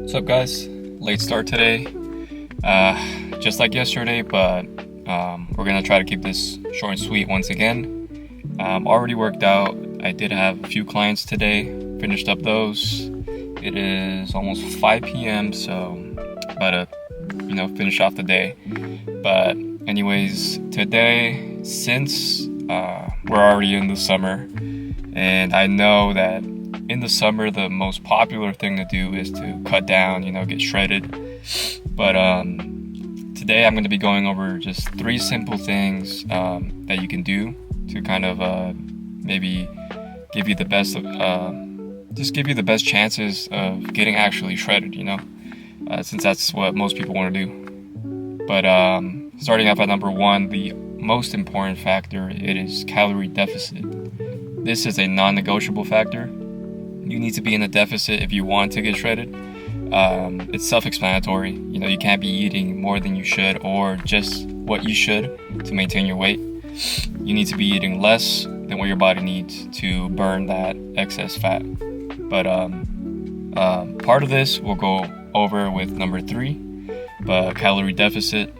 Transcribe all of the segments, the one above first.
What's up, guys? Late start today, just like yesterday, but we're gonna try to keep this short and sweet once again. Already worked out. I did have a few clients today, finished up those. It is almost 5 p.m., so about to, finish off the day. But anyways, today, since we're already in the summer, and I know that in the summer, the most popular thing to do is to cut down, get shredded. But today I'm going to be going over just 3 simple things that you can do to kind of maybe give you the best, just give you the best chances of getting actually shredded, since that's what most people want to do. But starting off at number 1, the most important factor, it is calorie deficit. This is a non-negotiable factor. You need to be in a deficit if you want to get shredded. It's self-explanatory. You can't be eating more than you should or just what you should to maintain your weight. You need to be eating less than what your body needs to burn that excess fat. But part of this we'll go over with number 3. But calorie deficit,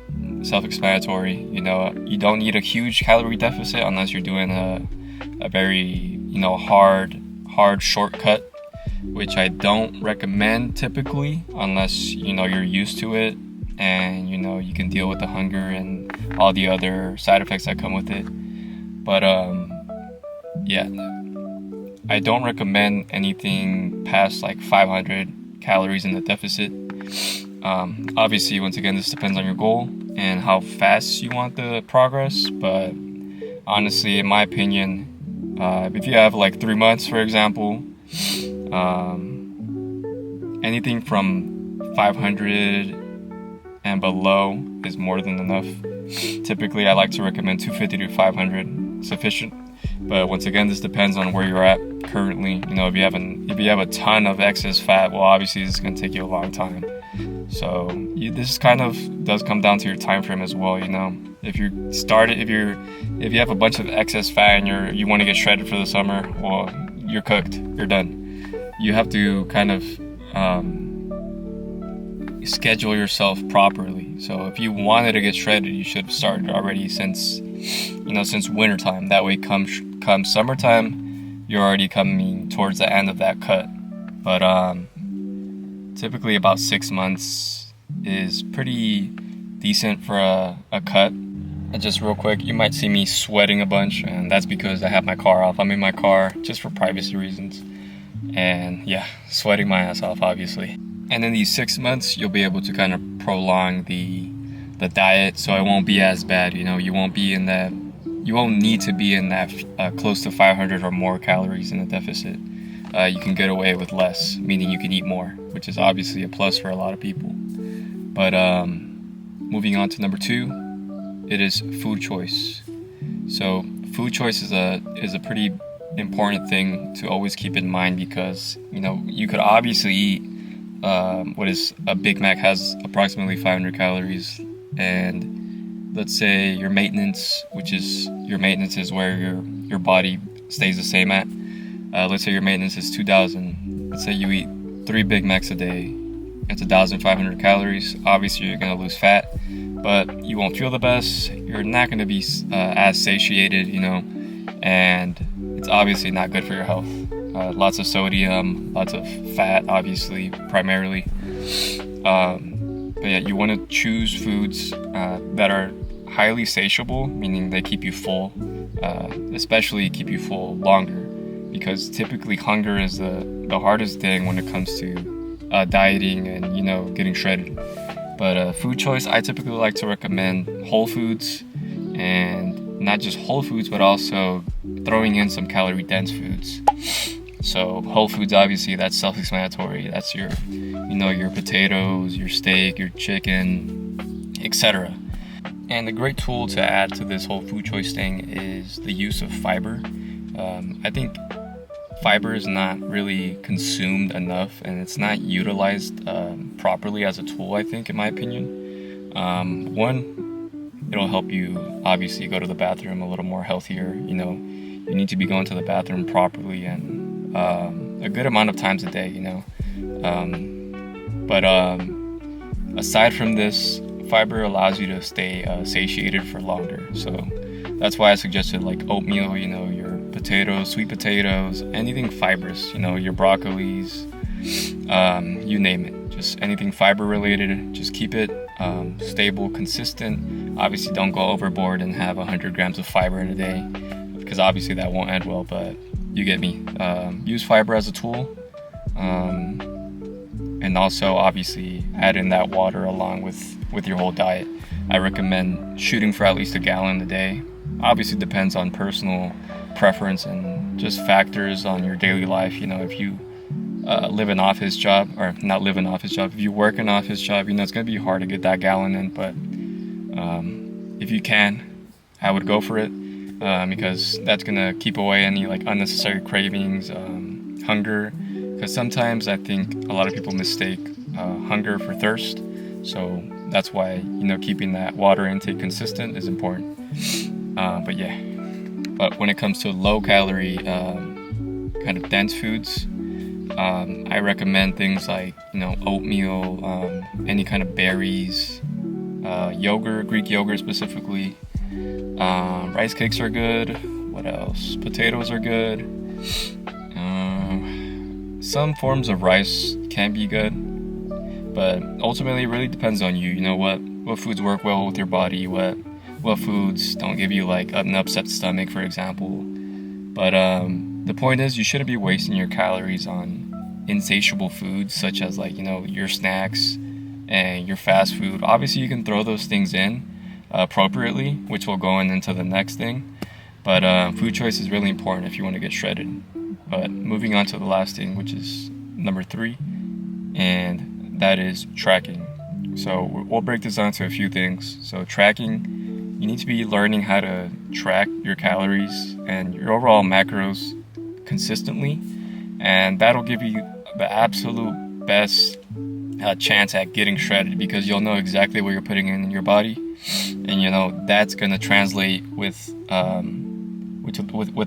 self-explanatory. You don't need a huge calorie deficit unless you're doing a very hard shortcut, which I don't recommend typically unless you're used to it and you can deal with the hunger and all the other side effects that come with it. But I don't recommend anything past like 500 calories in the deficit. Obviously, once again, this depends on your goal and how fast you want the progress, but honestly, in my opinion, if you have like 3 months, for example, anything from 500 and below is more than enough. Typically, I like to recommend 250 to 500 sufficient. But once again, this depends on where you're at currently. If you have a ton of excess fat, well, obviously this is going to take you a long time. So this kind of does come down to your time frame as well. If you have a bunch of excess fat and you want to get shredded for the summer, well, you're cooked. You're done. You have to kind of schedule yourself properly. So if you wanted to get shredded, you should have started already since wintertime. That way, come summertime, you're already coming towards the end of that cut. But typically about 6 months is pretty decent for a cut. And just real quick, you might see me sweating a bunch, and that's because I have my car off. I'm in my car just for privacy reasons. And sweating my ass off, obviously. And in these 6 months, you'll be able to kind of prolong the diet, so it won't be as bad. You won't need to be in that close to 500 or more calories in a deficit. You can get away with less, meaning you can eat more, which is obviously a plus for a lot of people. But moving on to number 2, it is food choice. So food choice is a pretty important thing to always keep in mind because you could obviously eat what is a Big Mac has approximately 500 calories, and let's say your maintenance is where your body stays the same at. Let's say your maintenance is 2,000. Let's say you eat 3 Big Macs a day. It's 1,500 calories. Obviously, you're gonna lose fat, but you won't feel the best. You're not gonna be as satiated, and it's obviously not good for your health. Lots of sodium, lots of fat, obviously, primarily. But you want to choose foods that are highly satiable, meaning they keep you full, especially keep you full longer, because typically hunger is the hardest thing when it comes to dieting and getting shredded. But food choice, I typically like to recommend whole foods, and not just whole foods, but also throwing in some calorie dense foods. So whole foods, obviously, that's self-explanatory. That's your potatoes, your steak, your chicken, etc. And a great tool to add to this whole food choice thing is the use of fiber. I think fiber is not really consumed enough, and it's not utilized properly as a tool, I think, in my opinion. One, it'll help you obviously go to the bathroom a little more healthier. You need to be going to the bathroom properly and a good amount of times a day. But aside from this, fiber allows you to stay satiated for longer. So that's why I suggested like oatmeal, your potatoes, sweet potatoes, anything fibrous, your broccolis, you name it. Just anything fiber related, just keep it stable, consistent. Obviously don't go overboard and have 100 grams of fiber in a day, because obviously that won't end well, but you get me. Use fiber as a tool, and also obviously add in that water along with your whole diet. I recommend shooting for at least a gallon a day. Obviously depends on personal preference and just factors on your daily life. If you live an office job, or not live an office job, if you work an office job, it's going to be hard to get that gallon in, but if you can, I would go for it, because that's going to keep away any like unnecessary cravings, hunger, because sometimes I think a lot of people mistake hunger for thirst. So that's why keeping that water intake consistent is important. But when it comes to low calorie kind of dense foods, I recommend things like oatmeal, any kind of berries, yogurt, Greek yogurt specifically. Rice cakes are good. What else? Potatoes are good. Some forms of rice can be good, but ultimately it really depends on you. What foods work well with your body, what foods don't give you like an upset stomach, for example. But the point is, you shouldn't be wasting your calories on insatiable foods such as like your snacks and your fast food. Obviously you can throw those things in appropriately, which will go into the next thing, but food choice is really important if you want to get shredded. But moving on to the last thing, which is number 3, and that is tracking. So we'll break this down to a few things. So tracking, you need to be learning how to track your calories and your overall macros consistently, and that'll give you the absolute best chance at getting shredded, because you'll know exactly what you're putting in your body, and that's going to translate with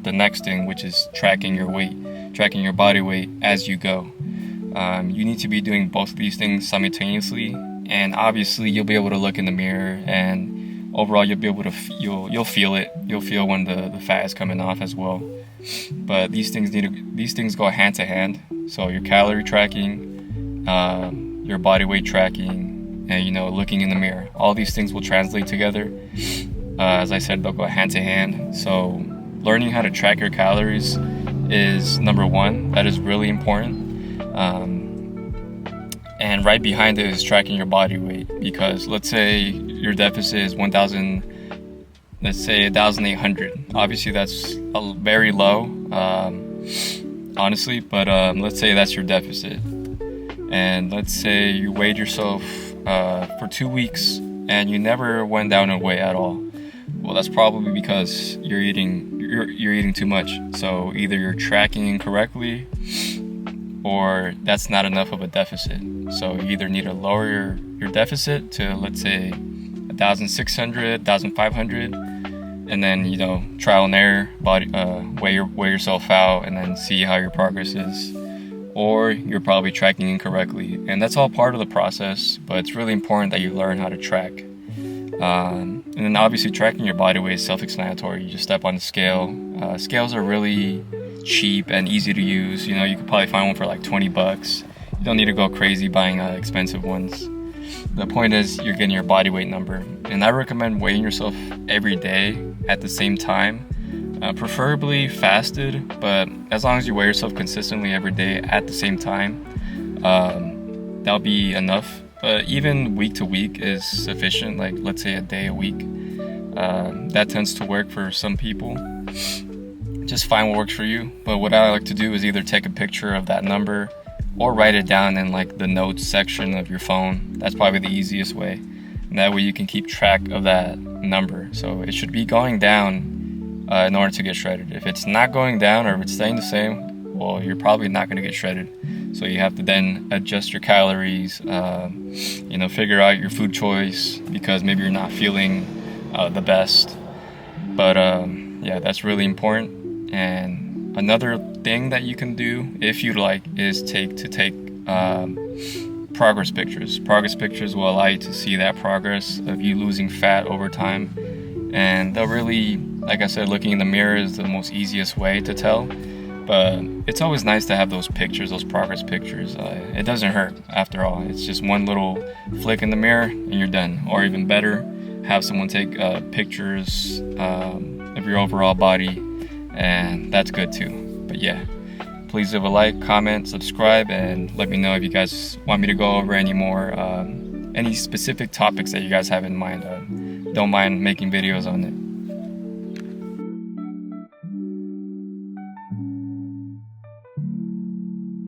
the next thing, which is tracking your weight, tracking your body weight as you go. You need to be doing both of these things simultaneously, and obviously you'll be able to look in the mirror, and overall you'll be able to you'll feel it. You'll feel when the fat is coming off as well. But these things go hand to hand. So your calorie tracking, your body weight tracking, and looking in the mirror, all these things will translate together. As I said, they'll go hand to hand. So learning how to track your calories is number 1. That is really important. And right behind it is tracking your body weight, because let's say your deficit is 1,800. Obviously that's very low, honestly, but let's say that's your deficit, and let's say you weighed yourself for 2 weeks and you never went down in weight at all. Well, that's probably because you're eating too much. So either you're tracking incorrectly, or that's not enough of a deficit. So you either need to lower your deficit to, let's say, 1,600, 1,500, and then trial and error, weigh yourself out, and then see how your progress is. Or you're probably tracking incorrectly, and that's all part of the process. But it's really important that you learn how to track. And then obviously tracking your body weight is self-explanatory. You just step on the scale. Scales are really cheap and easy to use. You could probably find one for like $20. You don't need to go crazy buying expensive ones. The point is, you're getting your body weight number, and I recommend weighing yourself every day at the same time, preferably fasted, but as long as you weigh yourself consistently every day at the same time, that'll be enough. But even week to week is sufficient, like let's say a day a week. That tends to work for some people. Just find what works for you. But what I like to do is either take a picture of that number or write it down in like the notes section of your phone. That's probably the easiest way. And that way you can keep track of that number. So it should be going down in order to get shredded. If it's not going down, or if it's staying the same, well, you're probably not going to get shredded. So you have to then adjust your calories, figure out your food choice, because maybe you're not feeling the best. But that's really important. And another thing that you can do, if you like, is take progress pictures. Progress pictures will allow you to see that progress of you losing fat over time. And they'll really, like I said, looking in the mirror is the most easiest way to tell. But it's always nice to have those pictures, those progress pictures. It doesn't hurt after all. It's just one little flick in the mirror and you're done. Or even better, have someone take pictures of your overall body, and that's good too. But yeah, please leave a like, comment, subscribe, and let me know if you guys want me to go over any more, any specific topics that you guys have in mind. Don't mind making videos on it.